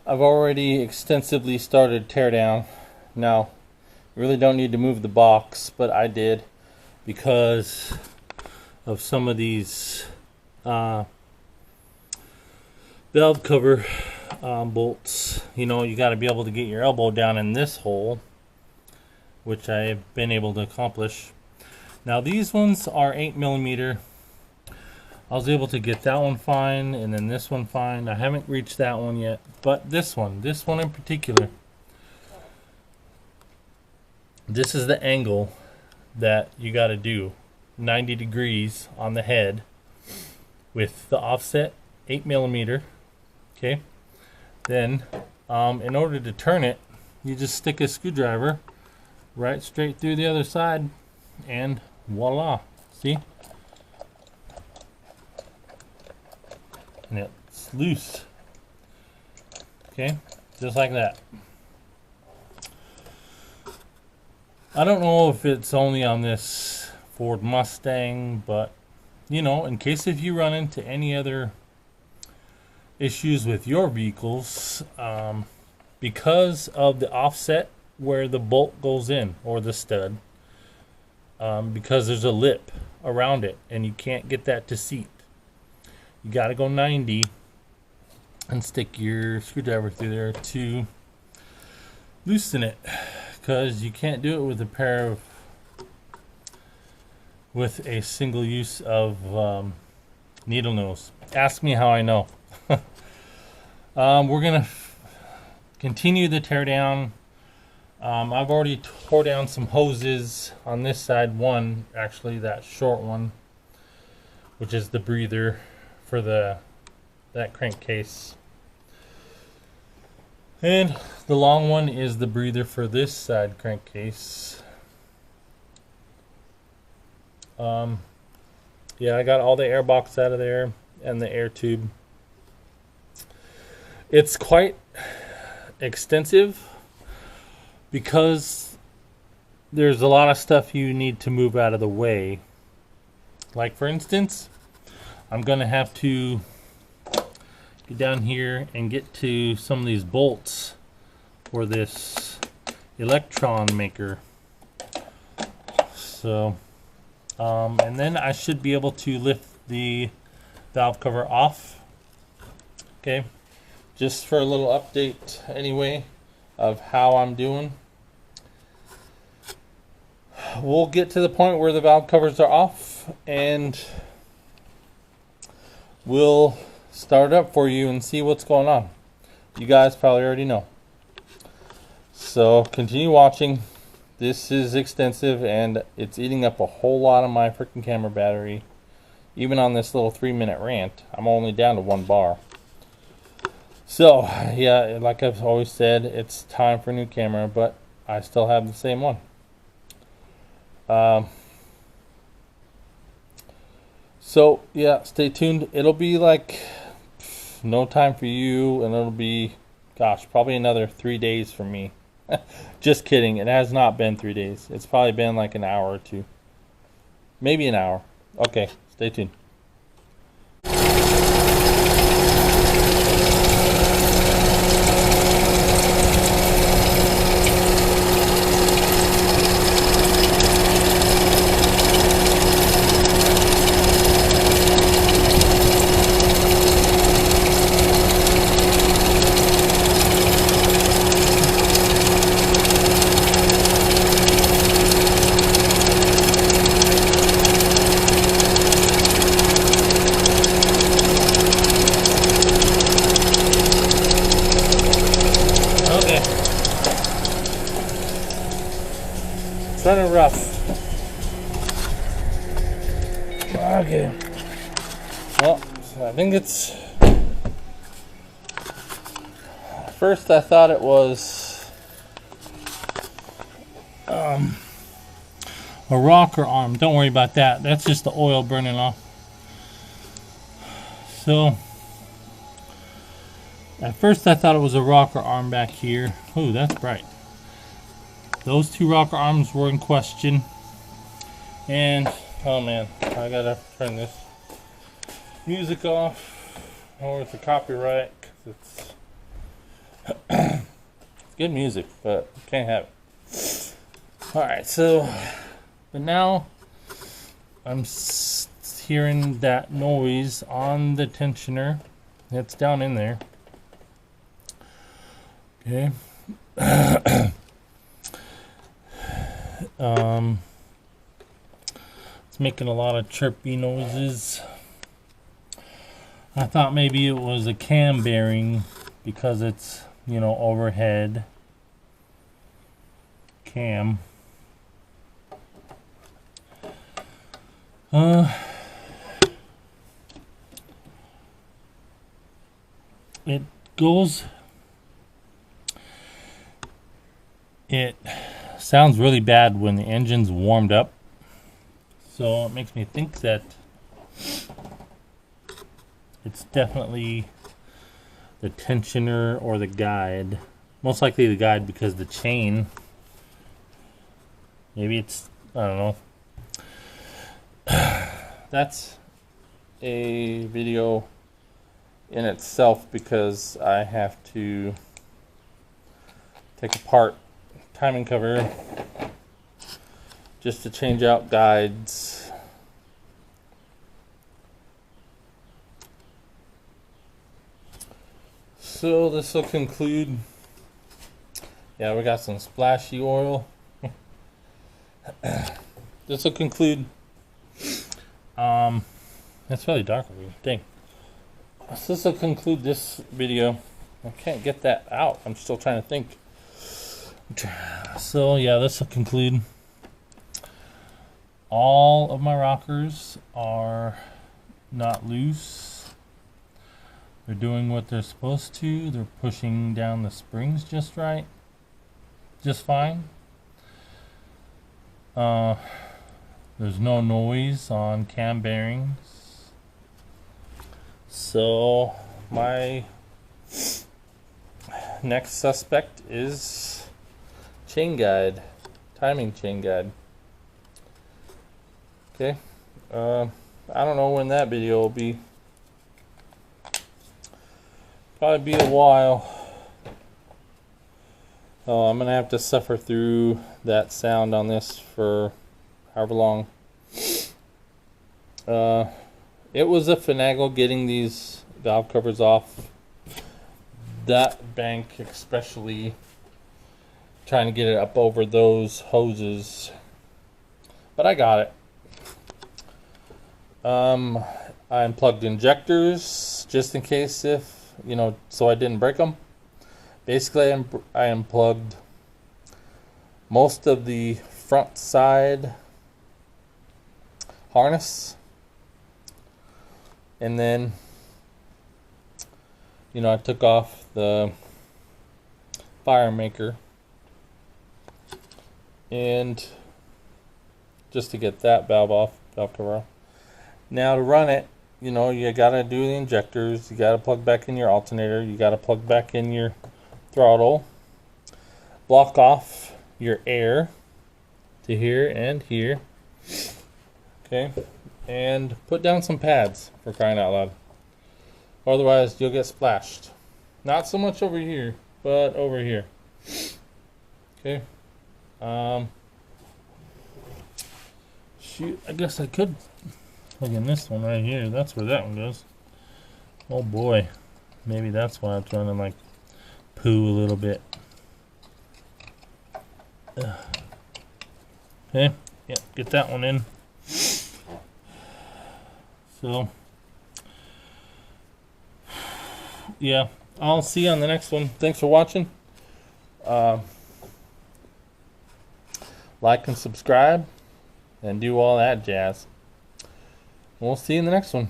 I've already extensively started tear down. Now, you really don't need to move the box, but I did because of some of these valve cover bolts. You know, you got to be able to get your elbow down in this hole, which I've been able to accomplish. Now these ones are 8mm. I was able to get that one fine, and then this one fine. I haven't reached that one yet, but this one in particular, this is the angle that you got to do, 90 degrees on the head with the offset 8mm. Okay, then in order to turn it, you just stick a screwdriver right straight through the other side, and voila, see? And it's loose. Okay, just like that. I don't know if it's only on this Ford Mustang, but you know, in case if you run into any other issues with your vehicles, because of the offset where the bolt goes in, or the stud, because there's a lip around it and you can't get that to seat, you got to go 90 and stick your screwdriver through there to loosen it, because you can't do it with a single use of needle nose. Ask me how I know. We're gonna continue the tear down. I've already tore down some hoses on this side. One, actually, that short one, which is the breather for that crankcase, and the long one is the breather for this side crankcase. Yeah, I got all the air box out of there and the air tube. It's quite extensive because there's a lot of stuff you need to move out of the way. Like, for instance, I'm gonna have to get down here and get to some of these bolts for this electron maker. So and then I should be able to lift the valve cover off. Okay, just for a little update anyway of how I'm doing. We'll get to the point where the valve covers are off and we'll start it up for you and see what's going on. You guys probably already know. So continue watching. This is extensive and it's eating up a whole lot of my freaking camera battery. Even on this little 3-minute rant, I'm only down to 1 bar. So yeah, like I've always said, it's time for a new camera, but I still have the same one. So yeah, stay tuned. It'll be like no time for you, and it'll be, gosh, probably another 3 days for me. Just kidding, it has not been 3 days. It's probably been like an hour or two, maybe an hour. Okay, stay tuned. Kind of rough. Okay. Well, I think it's. First, I thought it was a rocker arm. Don't worry about that. That's just the oil burning off. So, at first, I thought it was a rocker arm back here. Ooh, that's bright. Those two rocker arms were in question, and oh man, I gotta turn this music off or it's a copyright, 'cause Good music, but can't have it. Alright, so, but now I'm hearing that noise on the tensioner. It's down in there. Okay. It's making a lot of chirpy noises. I thought maybe it was a cam bearing because it's, you know, overhead cam. It goes. It sounds really bad when the engine's warmed up, so it makes me think that it's definitely the tensioner or the guide. Most likely the guide because the chain. Maybe it's, I don't know. That's a video in itself because I have to take apart timing cover just to change out guides. So this will conclude. Yeah, we got some splashy oil. This will conclude. That's really dark over here. Dang. So this will conclude this video. I can't get that out. I'm still trying to think. So yeah, this will conclude. All of my rockers are not loose. They're doing what they're supposed to. They're pushing down the springs just right. Just fine. There's no noise on cam bearings. So my next suspect is chain guide, timing chain guide. Okay, I don't know when that video will be. Probably be a while. Oh, I'm gonna have to suffer through that sound on this for however long. It was a finagle getting these valve covers off. That bank especially, trying to get it up over those hoses, but I got it. I unplugged injectors just in case, if you know, so I didn't break them. Basically, I unplugged most of the front side harness, and then, you know, I took off the fire maker, and just to get that valve cover off. Now to run it, you know, you gotta do the injectors, you gotta plug back in your alternator, you gotta plug back in your throttle, block off your air to here and here, okay, and put down some pads, for crying out loud. Otherwise you'll get splashed. Not so much over here, but over here. Okay. Shoot, I guess I could plug in this one right here. That's where that one goes. Oh boy. Maybe that's why it's running like poo a little bit. Okay. Yeah, get that one in. So yeah, I'll see you on the next one. Thanks for watching. Like and subscribe and do all that jazz. We'll see you in the next one.